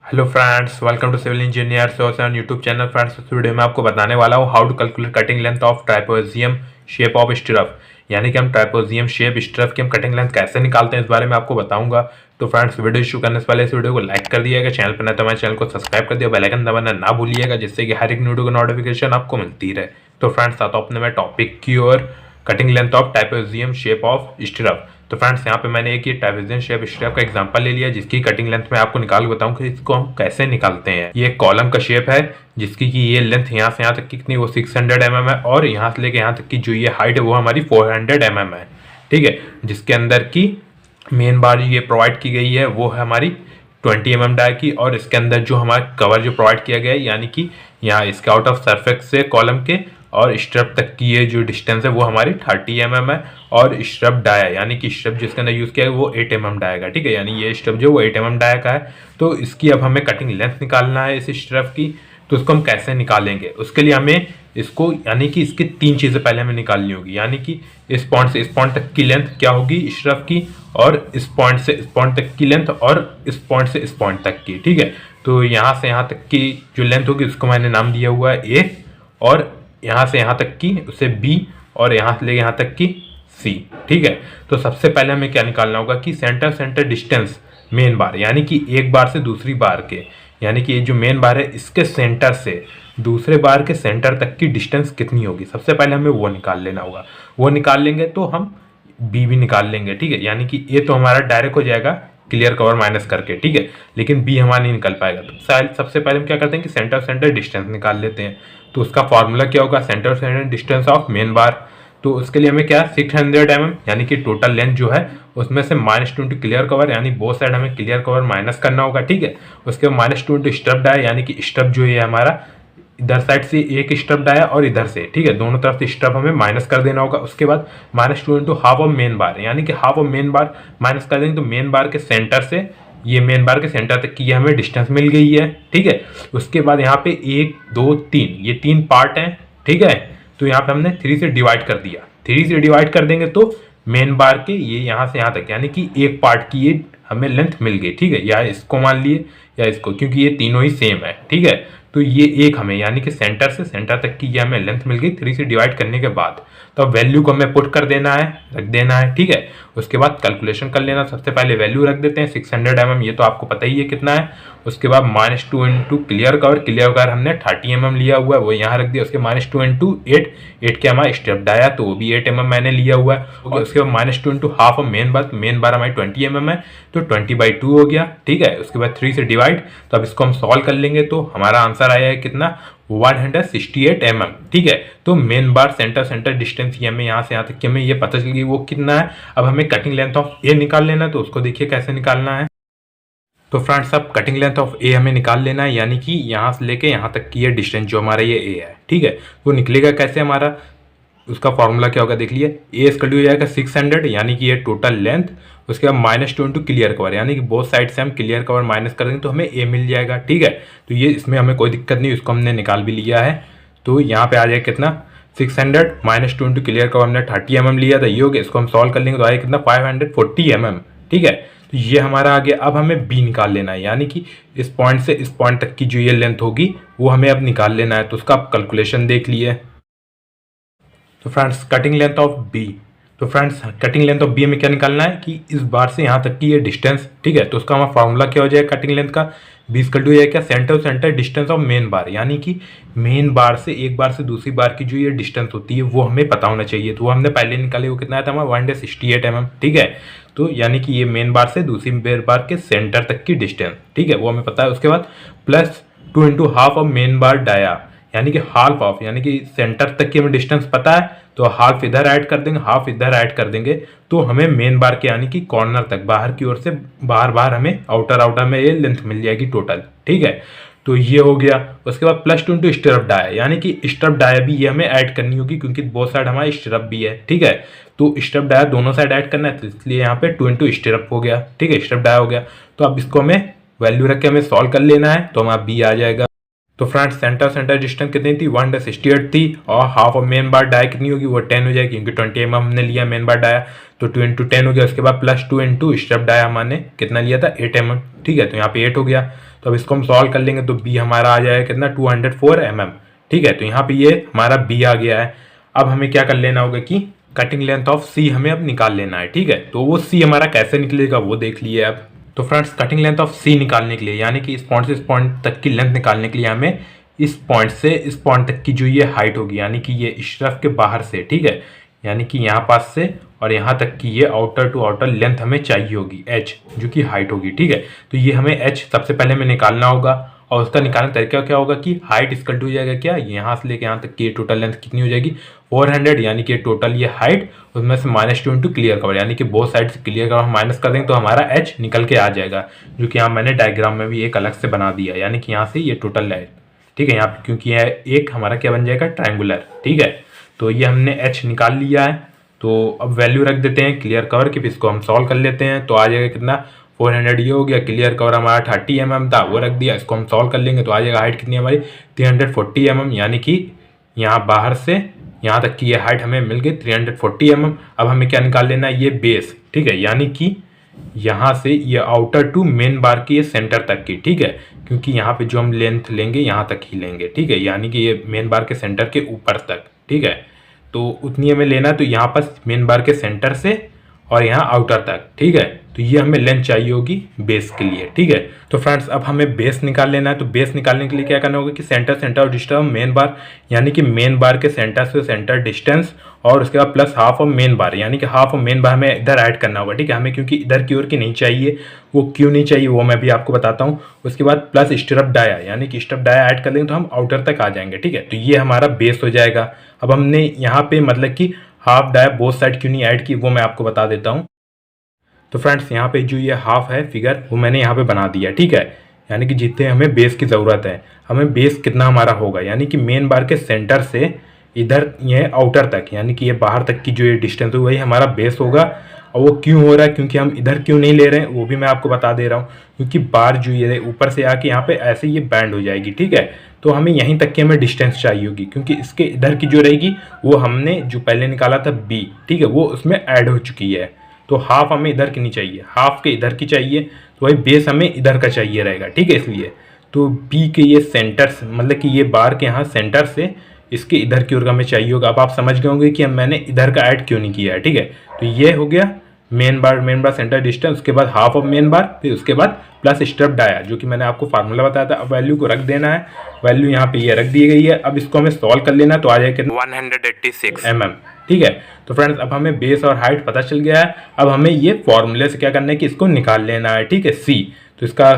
Hello friends, welcome to civil engineer source on YouTube channel. Friends, इस video में आपको बताने वाला हूँ how to calculate cutting length of trapezium shape of stirrup. यानी कि हम ट्राइपोजियम शेप स्ट्रफ की हम कटिंग लेंथ कैसे निकालते हैं, इस बारे में आपको बताऊंगा। तो फ्रेंड्स, वीडियो शुरू करने से पहले इस वीडियो को लाइक कर दिएगा, चैनल पर नए तो हमारे चैनल को सब्सक्राइब कर दिया, बेल आइकन दबाना ना भूलिएगा, जिससे कि हर एक वीडियो की नोटिफिकेशन आपको मिलती रहे। तो फ्रेंड्स, आता हूं अपने मैं टॉपिक की ओर, cutting length of trapezium shape of stirrup. तो फ्रेंड्स, यहाँ पे मैंने एक ये ट्राइपोजियम शेप स्ट्रफ का एग्जांपल ले लिया, जिसकी कटिंग लेंथ में आपको निकाल बताऊं कि इसको हम कैसे निकालते हैं। ये कॉलम का शेप है, जिसकी कि ये लेंथ यहाँ से यहाँ तक की कितनी, वो 600 mm है, और यहाँ से लेके यहाँ तक की जो ये हाइट है वो हमारी 400 mm है। ठीक है, जिसके अंदर की मेन बार ये प्रोवाइड की गई है वो है हमारी 20 mm डाई की, और इसके अंदर जो हमारा कवर जो प्रोवाइड किया गया है, यानी कि यहाँ इसके आउट ऑफ सरफेस से कॉलम के और स्ट्रप तक की ये जो डिस्टेंस है वो हमारी 30 mm है, और स्ट्रप डाया यानी कि स्ट्रप जिसके अंदर यूज किया है वो 8 mm डाया का। ठीक है, यानी ये स्ट्रप जो वो 8 mm डाया का है। तो इसकी अब हमें कटिंग लेंथ निकालना है इस स्ट्रप की। तो उसको हम कैसे निकालेंगे, उसके लिए हमें इसको यानी कि इसकी तीन चीज़ें पहले हमें निकालनी होगी। यानी कि इस पॉइंट से इस पॉइंट तक की लेंथ क्या होगी स्ट्रप की, और इस पॉइंट से इस पॉइंट तक की लेंथ, और इस पॉइंट से इस पॉइंट तक की। ठीक है, तो यहाँ से यहाँ तक की जो लेंथ होगी उसको मैंने नाम दिया हुआ है ए, और यहाँ से यहाँ तक की उसे बी, और यहाँ से लेके यहाँ तक की सी। ठीक है, तो सबसे पहले हमें क्या निकालना होगा कि सेंटर डिस्टेंस मेन बार, यानी कि एक बार से दूसरी बार के, यानी कि ये जो मेन बार है इसके सेंटर से दूसरे बार के सेंटर तक की डिस्टेंस कितनी होगी, सबसे पहले हमें वो निकाल लेना होगा। वो निकाल लेंगे तो हम बी भी निकाल लेंगे। ठीक है, यानी कि ए तो हमारा डायरेक्ट हो जाएगा क्लियर कवर माइनस करके। ठीक है, लेकिन बी हमारा नहीं निकल पाएगा। तो सबसे पहले हम क्या करते हैं कि सेंटर डिस्टेंस निकाल लेते हैं। तो उसका फॉर्मूला क्या होगा, सेंटर डिस्टेंस ऑफ मेन बार। तो उसके लिए हमें क्या 600 mm, यानी कि टोटल लेंथ जो है उसमें से -20 क्लियर कवर, यानी बोथ साइड हमें क्लियर कवर माइनस करना होगा। ठीक है, उसके बाद -20 स्टब डाया, यानी कि स्टब जो है हमारा इधर साइड से एक स्टब डाया और इधर से। ठीक है, दोनों तरफ से स्टब हमें माइनस कर देना होगा। उसके बाद -2 हाफ ऑफ मेन बार, यानी कि half of main bar minus कर देंगे तो मेन बार के सेंटर से ये मेन बार के सेंटर तक की ये हमें डिस्टेंस मिल गई है। ठीक है, उसके बाद यहाँ पे 1 2 3 ये 3 पार्ट हैं। ठीक है, तो यहाँ पे हमने 3 से डिवाइड कर दिया। 3 से डिवाइड कर देंगे तो मेन बार के ये यहाँ से यहाँ तक, यानी कि एक पार्ट की ये हमें लेंथ मिल गई। ठीक है, या इसको मान लिए या इसको, क्योंकि ये तीनों ही सेम है। ठीक है, तो ये एक हमें यानी कि सेंटर से सेंटर तक की ये हमें लेंथ मिल गई 3 से डिवाइड करने के बाद। तो अब वैल्यू को हमें पुट कर देना है, रख देना है। ठीक है, उसके बाद कैलकुलेशन कर लेना। सबसे पहले वैल्यू रख देते हैं 600 mm, ये तो आपको पता ही है कितना है। उसके बाद -2 इंटू क्लियर कवर हमने 30 mm लिया हुआ है, वो यहाँ रख दिया। उसके -2 इंटू 8 के हमारा स्टेप डाया तो वो भी 8 mm मैंने लिया हुआ है। उसके बाद -2 इंटू हाफ ऑफ मेन बार हमारी 20 mm है, तो 20/2 हो गया। ठीक है, उसके बाद 3 से डिवाइड। तो अब इसको हम सॉल्व कर लेंगे तो हमारा आंसर आया है कितना, 168 mm। ठीक है, तो मेन बार सेंटर डिस्टेंस ये हमें यहाँ से यहाँ तक की हमें ये पता चल गई वो कितना है। अब हमें कटिंग लेंथ ऑफ ए निकाल लेना है, तो उसको देखिए कैसे निकालना है। तो फ्रेंड्स, अब कटिंग लेंथ ऑफ ए हमें निकाल लेना है, यानी कि यहाँ से लेके यहाँ तक की ये डिस्टेंस जो हमारा ये ए है। ठीक है, वो निकलेगा कैसे हमारा, उसका फॉर्मूला क्या होगा देख लिए। ए स्क्वायर हो जाएगा 600, यानी कि ये टोटल लेंथ। उसके बाद -2 इंटू क्लियर कवर, यानी कि बोथ साइड से हम क्लियर कवर माइनस कर देंगे तो हमें ए मिल जाएगा। ठीक है, तो ये इसमें हमें कोई दिक्कत नहीं, इसको हमने निकाल भी लिया है। तो यहाँ पे आ जाएगा कितना, 600 -2 इंटू क्लियर कवर हमने 30 mm लिया था, ये हो गया। इसको हम सॉल्व कर लेंगे तो आएगा कितना, 540 mm। ठीक है, तो ये हमारा आ गया। अब हमें बी निकाल लेना है, यानी कि इस पॉइंट से इस पॉइंट तक की जो ये लेंथ होगी वो हमें अब निकाल लेना है। तो उसका आप कैलकुलेशन देख लिए। तो friends, cutting length of B, तो friends cutting length of B में क्या निकालना है कि इस बार से यहाँ तक की ये डिस्टेंस। ठीक है, तो उसका हमारा फॉर्मूला क्या हो जाएगा कटिंग लेंथ का, बी इक्वल टू क्या, सेंटर डिस्टेंस ऑफ मेन बार, यानी कि मेन बार से एक बार से दूसरी बार की जो ये डिस्टेंस होती है वो हमें पता होना चाहिए। तो वो हमने पहले निकाले, वो कितना आया था हमारा 168 mm। ठीक है, तो यानी कि ये मेन बार से दूसरी बार के सेंटर तक की डिस्टेंस। ठीक है, वो हमें पता है। उसके बाद +2 into half of main bar dia, यानी कि हाफ ऑफ, यानी कि सेंटर तक की हमें डिस्टेंस पता है तो हाफ इधर ऐड कर देंगे, हाफ इधर ऐड कर देंगे तो हमें मेन बार के यानी कि कॉर्नर तक बाहर की ओर से बाहर हमें आउटर में ये लेंथ मिल जाएगी टोटल। ठीक है, तो ये हो गया। उसके बाद +2 इंटू स्टरप डाया, यानी कि स्टरप डाया भी ये हमें ऐड करनी होगी क्योंकि बोथ साइड हमारा स्टरप भी है। ठीक है, तो स्टरप डाया दोनों साइड ऐड करना है, तो इसलिए यहाँ पे 2 इंटू स्टरप हो गया। ठीक है, स्टरप डाया हो गया। तो अब इसको हमें वैल्यू रख के हमें सॉल्व कर लेना है, तो हमारा बी आ जाएगा तो फ्रेंड्स सेंटर डिस्टेंस कितनी थी 168 थी और half of main bar dia कितनी होगी वो 10 हो जाएगी क्योंकि 20 mm हमने लिया मेन बार डाया तो 2 इंटू 10 हो गया। उसके बाद प्लस 2 इंटू स्ट्रप डाया हमने कितना लिया था 8 mm, ठीक है। तो यहाँ पे 8 हो गया। तो अब इसको हम सॉल्व कर लेंगे तो बी हमारा आ जाएगा कितना 204 mm, ठीक है। तो यहाँ पे ये हमारा बी आ गया है। अब हमें क्या कर लेना होगा कि कटिंग लेंथ ऑफ सी हमें अब निकाल लेना है, ठीक है। तो वो सी हमारा कैसे निकलेगा वो देख लिए अब। तो फ्रेंड्स कटिंग लेंथ ऑफ सी निकालने के लिए यानी कि इस पॉइंट से इस पॉइंट तक की लेंथ निकालने के लिए हमें इस पॉइंट से इस पॉइंट तक की जो ये हाइट होगी यानी कि ये इस तरफ के बाहर से, ठीक है, यानी कि यहाँ पास से और यहाँ तक की ये आउटर टू आउटर लेंथ हमें चाहिए होगी एच, जो कि हाइट होगी, ठीक है। तो ये हमें एच सबसे पहले हमें निकालना होगा और उसका निकालने का तरीका क्या होगा कि हाइट इसकल टू हो जाएगा क्या यहाँ से लेके यहाँ तक की टोटल लेंथ कितनी हो जाएगी 400, यानी कि टोटल ये हाइट उसमें से -2 इंटू क्लियर कवर यानी कि बोथ साइड से क्लियर कवर माइनस कर देंगे तो हमारा एच निकल के आ जाएगा, जो कि यहाँ मैंने डायग्राम में भी एक अलग से बना दिया, यानी कि यहाँ से ये टोटल है, ठीक है। यहाँ पे क्योंकि यह एक हमारा क्या बन जाएगा ट्रायंगुलर, ठीक है। तो ये हमने एच निकाल लिया है। तो अब वैल्यू रख देते हैं क्लियर कवर की, इसको हम सॉल्व कर लेते हैं। तो आ जाएगा कितना 400 ये हो गया। क्लियर कवर हमारा 30 mm था वो रख दिया, इसको हम सॉल्व कर लेंगे तो आ जाएगा हाइट कितनी हमारी 340 mm, यानी कि यहाँ बाहर से यहाँ तक की ये हाइट हमें मिल गई 340 mm। अब हमें क्या निकाल लेना है ये बेस, ठीक है, यानी कि यहाँ से ये आउटर टू मेन बार की ये सेंटर तक की, ठीक है, क्योंकि यहाँ पे जो हम लेंथ लेंगे यहाँ तक ही लेंगे, ठीक है, यानी कि ये मेन बार के सेंटर के ऊपर तक, ठीक है। तो उतनी हमें लेना है। तो यहाँ पर मेन बार के सेंटर से और यहाँ आउटर तक, ठीक है। तो ये हमें लेंथ चाहिए होगी बेस के लिए, ठीक है। तो फ्रेंड्स अब हमें बेस निकाल लेना है। तो बेस निकालने के लिए क्या करना होगा कि सेंटर और डिस्टेंस मेन बार, यानी कि मेन बार के सेंटर से सेंटर डिस्टेंस और उसके बाद प्लस हाफ ऑफ मेन बार, यानी कि हाफ ऑफ मेन बार हमें इधर ऐड करना होगा, ठीक है। हमें क्योंकि इधर की ओर की नहीं चाहिए, वो क्यों नहीं चाहिए वो मैं भी आपको बताता हूँ। उसके बाद प्लस स्ट्रप डाया, यानी कि स्ट्रप डाया ऐड कर देंगे तो हम आउटर तक आ जाएंगे, ठीक है। तो ये हमारा बेस हो जाएगा। अब हमने यहाँ पे मतलब कि हाफ डाया बोथ साइड क्यों नहीं ऐड की वो मैं आपको बता देता हूँ। तो फ्रेंड्स यहाँ पे जो ये हाफ है फिगर वो मैंने यहाँ पे बना दिया, ठीक है, यानी कि जितने हमें बेस की ज़रूरत है। हमें बेस कितना हमारा होगा, यानी कि मेन बार के सेंटर से इधर ये आउटर तक, यानी कि ये बाहर तक की जो ये डिस्टेंस है वही हमारा बेस होगा। और वो क्यों हो रहा है, क्योंकि हम इधर क्यों नहीं ले रहे हैं वो भी मैं आपको बता दे रहा हूँ। क्योंकि बार जो ये ऊपर से आके यहाँ पे ऐसे ये बैंड हो जाएगी, ठीक है। तो हमें यहीं तक की हमें डिस्टेंस चाहिए होगी, क्योंकि इसके इधर की जो रहेगी वो हमने जो पहले निकाला था बी, ठीक है, वो उसमें ऐड हो चुकी है। तो हाफ हमें इधर की नहीं चाहिए, हाफ के इधर की चाहिए, तो वही बेस हमें इधर का चाहिए रहेगा, ठीक है। इसलिए तो बी के ये सेंटर मतलब कि ये बार के यहाँ सेंटर से इसके इधर की ओर का हमें चाहिए होगा। अब आप समझ गए होंगे कि मैंने इधर का ऐड क्यों नहीं किया है, ठीक है। तो ये हो गया मेन बार सेंटर डिस्टेंस, उसके बाद हाफ ऑफ मेन बार, फिर उसके बाद प्लस स्ट्रप डाया, जो कि मैंने आपको फार्मूला बताया था। अब वैल्यू को रख देना है, वैल्यू यहाँ पे ये रख दी गई है। अब इसको हमें सॉल्व कर लेना, तो आ जाएगा 186 mm, ठीक है। तो फ्रेंड्स अब हमें बेस और हाइट पता चल गया है। अब हमें ये फॉर्मूले से क्या करना है कि इसको निकाल लेना है, ठीक है, सी। तो इसका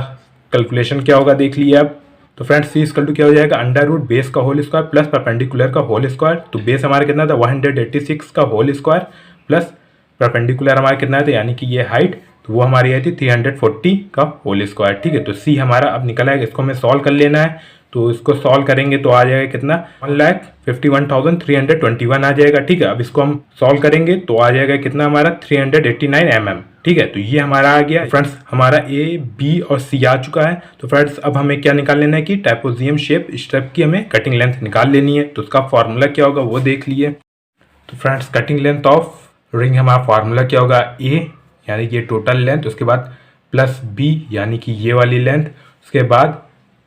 कैलकुलेशन क्या होगा देख लिए आप। तो फ्रेंड्स सी इक्वल टू क्या हो जाएगा अंडर रूट बेस का होल स्क्वायर प्लस परपेंडिकुलर का होल स्क्वायर। तो बेस हमारा कितना था 186 का होल स्क्वायर प्लस परपेंडिकुलर हमारा कितना था, यानी कि ये हाइट, तो वो हमारी आई थी 340 का होल स्क्वायर, ठीक है। तो सी हमारा अब निकल आएगा, इसको हमें सॉल्व कर लेना है। तो इसको सॉल्व करेंगे तो आ जाएगा कितना 1,51,321 आ जाएगा, ठीक है। अब इसको हम सॉल्व करेंगे तो आ जाएगा कितना हमारा 389 mm, ठीक है। तो ये हमारा आ गया। फ्रेंड्स हमारा ए बी और सी आ चुका है। तो फ्रेंड्स अब हमें क्या निकाल लेना है कि ट्रापेजियम शेप स्ट्रप की हमें कटिंग लेंथ निकाल लेनी है। तो उसका फॉर्मूला क्या होगा वो देख लिए। तो friends cutting length of ring हमारा फार्मूला क्या होगा ए, यानी कि ये टोटल लेंथ, उसके बाद प्लस बी यानी कि ये वाली लेंथ, उसके बाद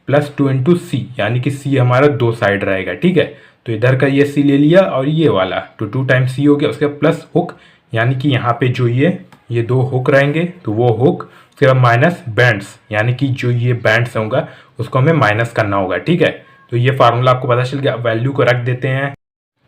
प्लस 2 इंटू सी, यानी कि सी हमारा दो साइड रहेगा, ठीक है। तो इधर का ये सी ले लिया और ये वाला तो 2 टाइम्स सी हो गया। उसके बाद प्लस हुक, यानी कि यहाँ पे जो ये दो हुक रहेंगे तो वो हुक, उसके बाद माइनस बैंड्स, यानी कि जो ये बैंड्स होगा उसको हमें माइनस करना होगा, ठीक है। तो ये फार्मूला आपको पता चल गया। अब वैल्यू को रख देते हैं।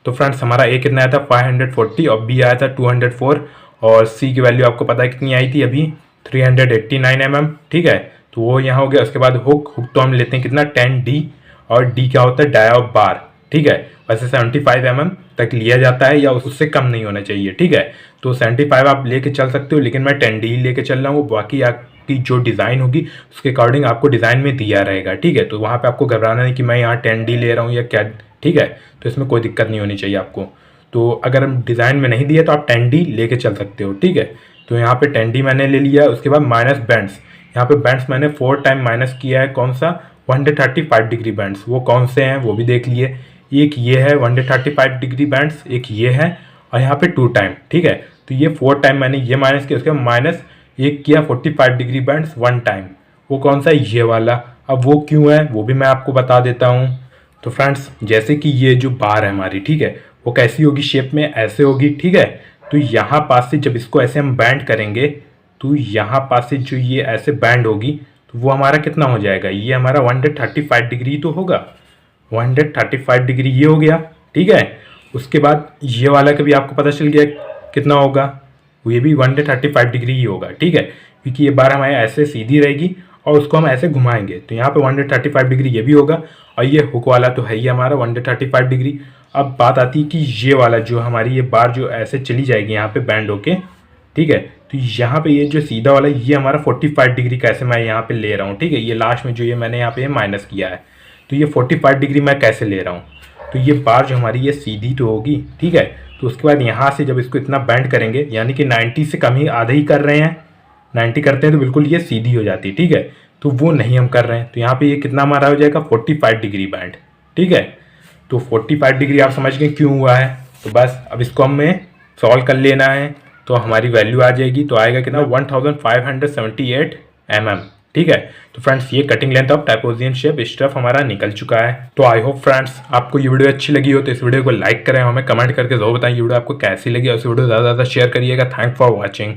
तो फ्रेंड्स हमारा ए कितना आया था 540 और बी आया था 204 और सी की वैल्यू आपको पता है कितनी आई थी अभी 389 mm, ठीक है। तो वो यहाँ हो गया। उसके बाद हुक तो हम लेते हैं कितना 10D और डी क्या होता है डाया ऑफ बार, ठीक है। वैसे 75 mm तक लिया जाता है या उससे कम नहीं होना चाहिए, ठीक है। तो 75 आप लेके चल सकते हो, लेकिन मैं 10D ही लेके चल रहा हूँ। बाकी आपकी जो डिज़ाइन होगी उसके अकॉर्डिंग आपको डिज़ाइन में दिया रहेगा, ठीक है। तो वहाँ पे आपको घबराना नहीं कि मैं यहाँ 10D ले रहा हूँ या क्या, ठीक है। तो इसमें कोई दिक्कत नहीं होनी चाहिए आपको। तो अगर डिज़ाइन में नहीं दिया तो आप 10D लेके चल सकते हो, ठीक है। तो यहाँ पे 10D मैंने ले लिया। उसके बाद माइनस बैंड्स, यहाँ पे बैंड्स मैंने 4 टाइम माइनस किया है, कौन सा 135 डिग्री बैंड्स। वो कौन से हैं वो भी देख लिए। एक ये है 135 डिग्री बैंड्स, एक ये है, और यहाँ पे 2 टाइम, ठीक है। तो ये 4 टाइम मैंने ये माइनस किया, उसके बाद माइनस एक किया 45 डिग्री बैंड्स 1 टाइम। वो कौन सा है? ये वाला। अब वो क्यों है वो भी मैं आपको बता देता हूँ। तो फ्रेंड्स जैसे कि ये जो बार है हमारी, ठीक है, वो कैसी होगी शेप में? ऐसे होगी, ठीक है। तो यहाँ पास से जब इसको ऐसे हम बैंड करेंगे तो यहाँ पास से जो ये ऐसे बैंड होगी तो वो हमारा कितना हो जाएगा? ये हमारा 135 डिग्री तो होगा। 135 डिग्री ये हो गया, ठीक है। उसके बाद ये वाला का भी आपको पता चल गया कितना होगा, ये भी 135 डिग्री ही होगा, ठीक है, क्योंकि ये बार हमारे ऐसे सीधी रहेगी और उसको हम ऐसे घुमाएंगे तो यहाँ पे 135 डिग्री ये भी होगा। और ये हुक वाला तो है ही हमारा 135 डिग्री। अब बात आती है कि ये वाला जो हमारी ये बार जो ऐसे चली जाएगी यहाँ पे बैंड होके, ठीक है, तो यहाँ पे ये जो सीधा वाला ये हमारा 45 डिग्री कैसे मैं यहाँ पे ले रहा हूँ, ठीक है। ये लास्ट में जो ये मैंने यहाँ पे माइनस किया है, तो ये 45 डिग्री मैं कैसे ले रहा हूँ? तो ये बार जो हमारी ये सीधी तो होगी, ठीक है। तो उसके बाद यहाँ से जब इसको इतना बैंड करेंगे, यानी कि 90 से कम ही आधे ही कर रहे हैं, 90 करते हैं तो बिल्कुल ये सीधी हो जाती है, ठीक है। तो वो नहीं हम कर रहे हैं, तो यहाँ पे ये कितना हमारा हो जाएगा? 45 डिग्री बैंड, ठीक है। तो 45 डिग्री आप समझ गए क्यों हुआ है। तो बस अब इसको हमें सॉल्व कर लेना है, तो हमारी वैल्यू आ जाएगी, तो आएगा कितना? 1578 mm, ठीक है। तो फ्रेंड्स ये cutting length of trapezium shape Struff हमारा निकल चुका है। तो आई होप फ्रेंड्स आपको ये वीडियो अच्छी लगी हो तो इस वीडियो को लाइक करें, हमें कमेंट करके जरूर बताएं ये वीडियो आपको कैसी लगी, और इस वीडियो ज़्यादा से ज़्यादा शेयर करिएगा। Thanks for watching.